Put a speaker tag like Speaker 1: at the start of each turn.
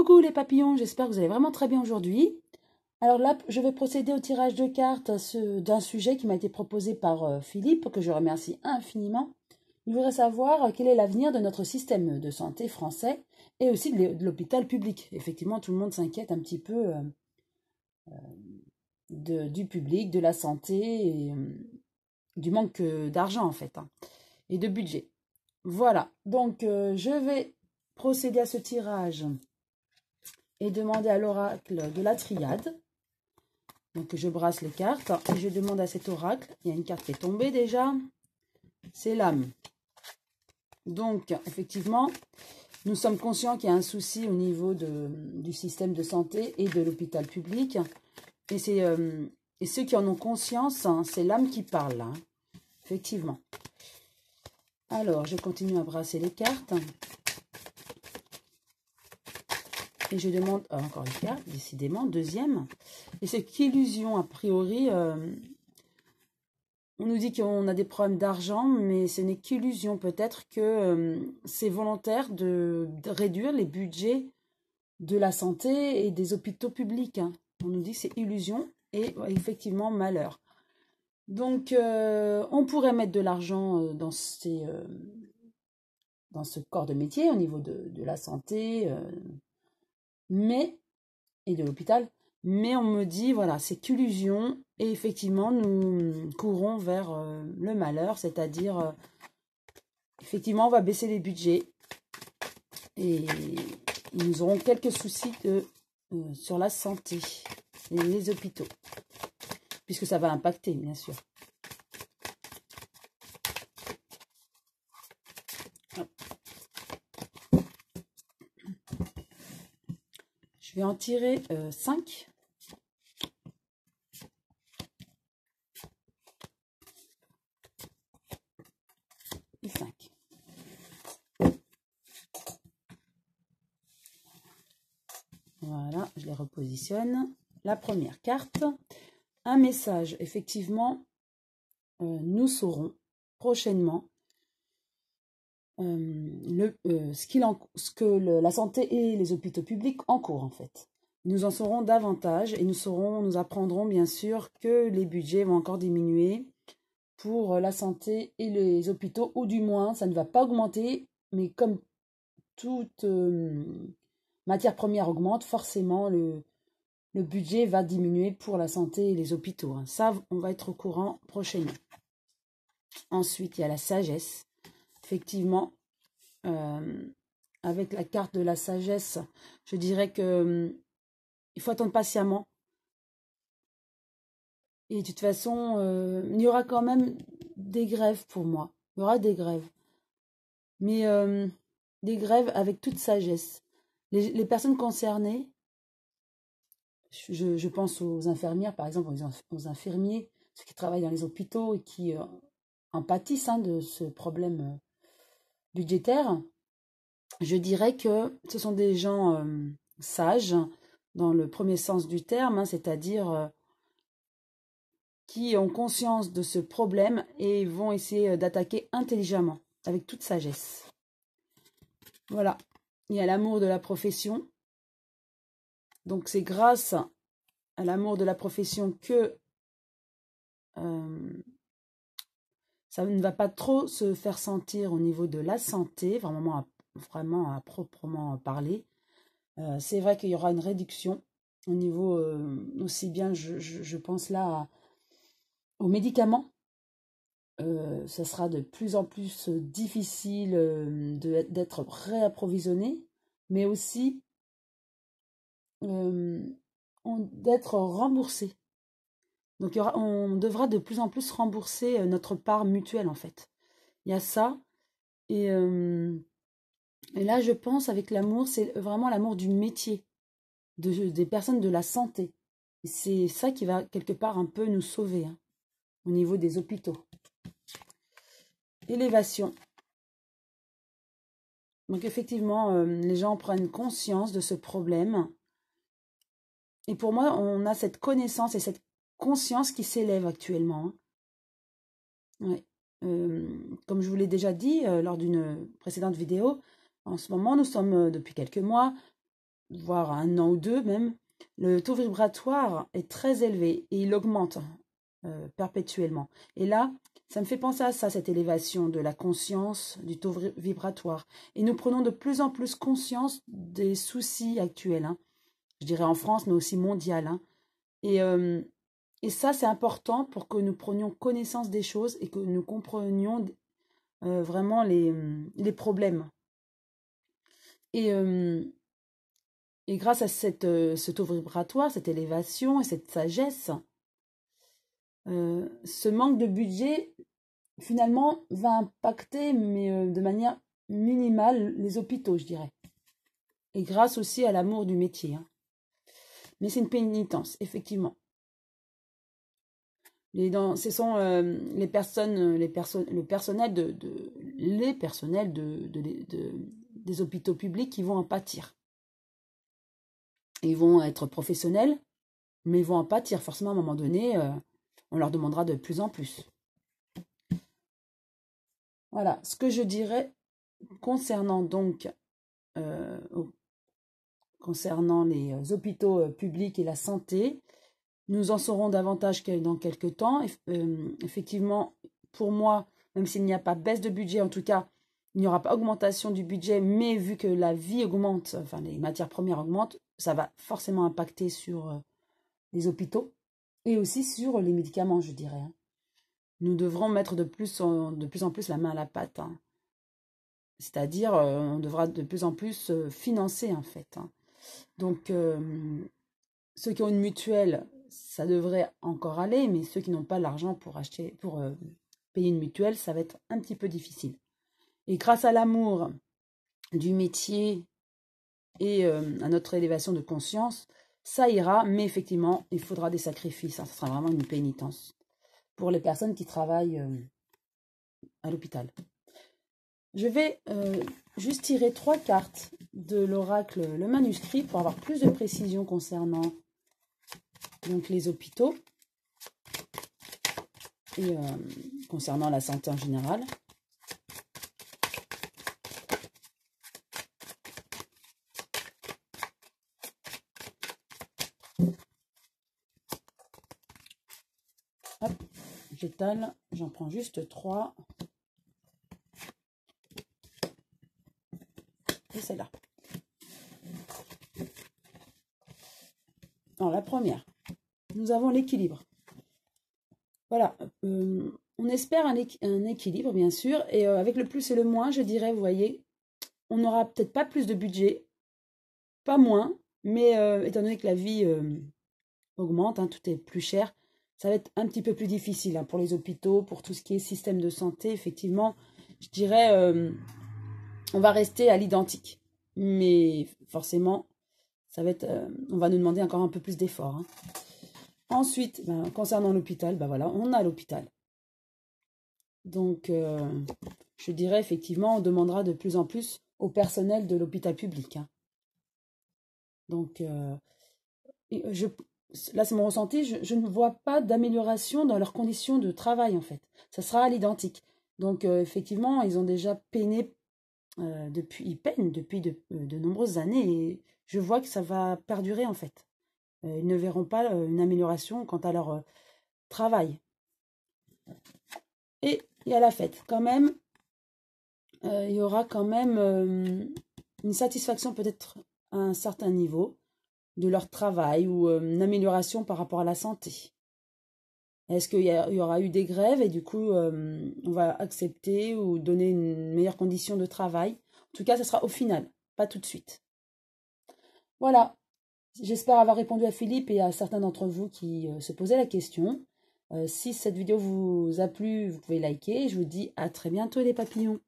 Speaker 1: Coucou les papillons, j'espère que vous allez vraiment très bien aujourd'hui. Alors là, je vais procéder au tirage de cartes d'un sujet qui m'a été proposé par Philippe, que je remercie infiniment. Il voudrait savoir quel est l'avenir de notre système de santé français et aussi de l'hôpital public. Effectivement, tout le monde s'inquiète un petit peu du public, de la santé et du manque d'argent en fait, hein, et de budget. Voilà, donc je vais procéder à ce tirage et demander à l'oracle de la triade. Donc je brasse les cartes et je demande à cet oracle, il y a une carte qui est tombée déjà, c'est l'âme. Donc effectivement, nous sommes conscients qu'il y a un souci au niveau du système de santé et de l'hôpital public. Et ceux qui en ont conscience, hein, c'est l'âme qui parle, hein, effectivement. Alors, je continue à brasser les cartes. Et je demande, encore une carte, décidément, deuxième. Et c'est qu'illusion, a priori. On nous dit qu'on a des problèmes d'argent, mais ce n'est qu'illusion. Peut-être que c'est volontaire de réduire les budgets de la santé et des hôpitaux publics, hein. On nous dit que c'est illusion et effectivement malheur. Donc, on pourrait mettre de l'argent dans ce corps de métier au niveau de la santé, et de l'hôpital, mais on me dit, voilà, c'est qu'illusion, et effectivement, nous courons vers le malheur, c'est-à-dire, effectivement, on va baisser les budgets, et nous aurons quelques soucis sur la santé, et les hôpitaux, puisque ça va impacter, bien sûr. Je vais en tirer 5. Et 5. Voilà, je les repositionne. La première carte, un message. Effectivement, nous saurons prochainement ce que la santé et les hôpitaux publics encourent en fait. Nous en saurons davantage et nous apprendrons bien sûr que les budgets vont encore diminuer pour la santé et les hôpitaux, ou du moins ça ne va pas augmenter, mais comme toute matière première augmente, forcément le budget va diminuer pour la santé et les hôpitaux, hein. Ça, on va être au courant prochainement. Ensuite, il y a la sagesse. Effectivement, avec la carte de la sagesse, je dirais que il faut attendre patiemment. Et de toute façon, il y aura quand même des grèves pour moi. Il y aura des grèves. Mais des grèves avec toute sagesse. Les personnes concernées, je pense aux infirmières, par exemple, aux infirmiers, ceux qui travaillent dans les hôpitaux et qui en pâtissent, hein, de ce problème budgétaire. Je dirais que ce sont des gens sages, dans le premier sens du terme, hein, c'est-à-dire qui ont conscience de ce problème et vont essayer d'attaquer intelligemment, avec toute sagesse. Voilà, il y a l'amour de la profession. Donc c'est grâce à l'amour de la profession que ça ne va pas trop se faire sentir au niveau de la santé, vraiment à proprement parler. C'est vrai qu'il y aura une réduction au niveau, aussi bien, je pense là aux médicaments. Ça sera de plus en plus difficile d'être réapprovisionné, mais aussi d'être remboursé. Donc on devra de plus en plus rembourser notre part mutuelle en fait. Il y a ça. Et là, je pense, avec l'amour, c'est vraiment l'amour du métier, des personnes de la santé. C'est ça qui va quelque part un peu nous sauver, hein, au niveau des hôpitaux. Élévation. Donc effectivement, les gens prennent conscience de ce problème. Et pour moi, on a cette connaissance et cette conscience qui s'élève actuellement, hein. Ouais. Comme je vous l'ai déjà dit lors d'une précédente vidéo, en ce moment, nous sommes depuis quelques mois voire un an ou deux même, le taux vibratoire est très élevé et il augmente perpétuellement. Et là, ça me fait penser à ça, cette élévation de la conscience, du taux vibratoire. Et nous prenons de plus en plus conscience des soucis actuels, hein. Je dirais en France, mais aussi mondial, hein. Et ça, c'est important pour que nous prenions connaissance des choses et que nous comprenions vraiment les problèmes. Et, et grâce à ce taux vibratoire, cette élévation et cette sagesse, ce manque de budget, finalement, va impacter, mais de manière minimale, les hôpitaux, je dirais. Et grâce aussi à l'amour du métier, hein. Mais c'est une pénitence, effectivement. Ce sont le personnel des hôpitaux publics qui vont en pâtir. Ils vont être professionnels, mais ils vont en pâtir. Forcément, à un moment donné, on leur demandera de plus en plus. Voilà, ce que je dirais concernant donc concernant les hôpitaux publics et la santé. Nous en saurons davantage dans quelques temps. Effectivement, pour moi, même s'il n'y a pas baisse de budget, en tout cas, il n'y aura pas augmentation du budget, mais vu que la vie augmente, enfin les matières premières augmentent, ça va forcément impacter sur les hôpitaux et aussi sur les médicaments, je dirais, hein. Nous devrons mettre de plus en plus la main à la pâte, hein. C'est-à-dire, on devra de plus en plus financer, en fait, hein. Donc, ceux qui ont une mutuelle, ça devrait encore aller, mais ceux qui n'ont pas l'argent pour payer une mutuelle, ça va être un petit peu difficile. Et grâce à l'amour du métier et à notre élévation de conscience, ça ira, mais effectivement, il faudra des sacrifices, hein. Ça sera vraiment une pénitence pour les personnes qui travaillent à l'hôpital. Je vais juste tirer 3 cartes de l'oracle, le manuscrit, pour avoir plus de précision concernant donc, les hôpitaux et concernant la santé en général. Hop, j'étale, j'en prends juste 3. Et celle-là. Alors, la première, nous avons l'équilibre. Voilà, on espère un équilibre, bien sûr, et avec le plus et le moins, je dirais, vous voyez, on n'aura peut-être pas plus de budget, pas moins, mais étant donné que la vie augmente, hein, tout est plus cher, ça va être un petit peu plus difficile, hein, pour les hôpitaux, pour tout ce qui est système de santé, effectivement, je dirais, on va rester à l'identique, mais forcément, ça va être, on va nous demander encore un peu plus d'efforts, hein. Ensuite, concernant l'hôpital, voilà, on a l'hôpital. Donc, je dirais effectivement, on demandera de plus en plus au personnel de l'hôpital public, hein. Donc, là, c'est mon ressenti, je ne vois pas d'amélioration dans leurs conditions de travail, en fait. Ça sera à l'identique. Donc, effectivement, ils ont déjà peiné, ils peinent depuis de nombreuses années, et je vois que ça va perdurer, en fait. Ils ne verront pas une amélioration quant à leur travail. Et à la fête, quand même, il y aura quand même une satisfaction peut-être à un certain niveau de leur travail ou une amélioration par rapport à la santé. Est-ce qu'il y aura eu des grèves et du coup on va accepter ou donner une meilleure condition de travail? En tout cas, ça sera au final, pas tout de suite. Voilà. J'espère avoir répondu à Philippe et à certains d'entre vous qui se posaient la question. Si cette vidéo vous a plu, vous pouvez liker. Je vous dis à très bientôt les papillons.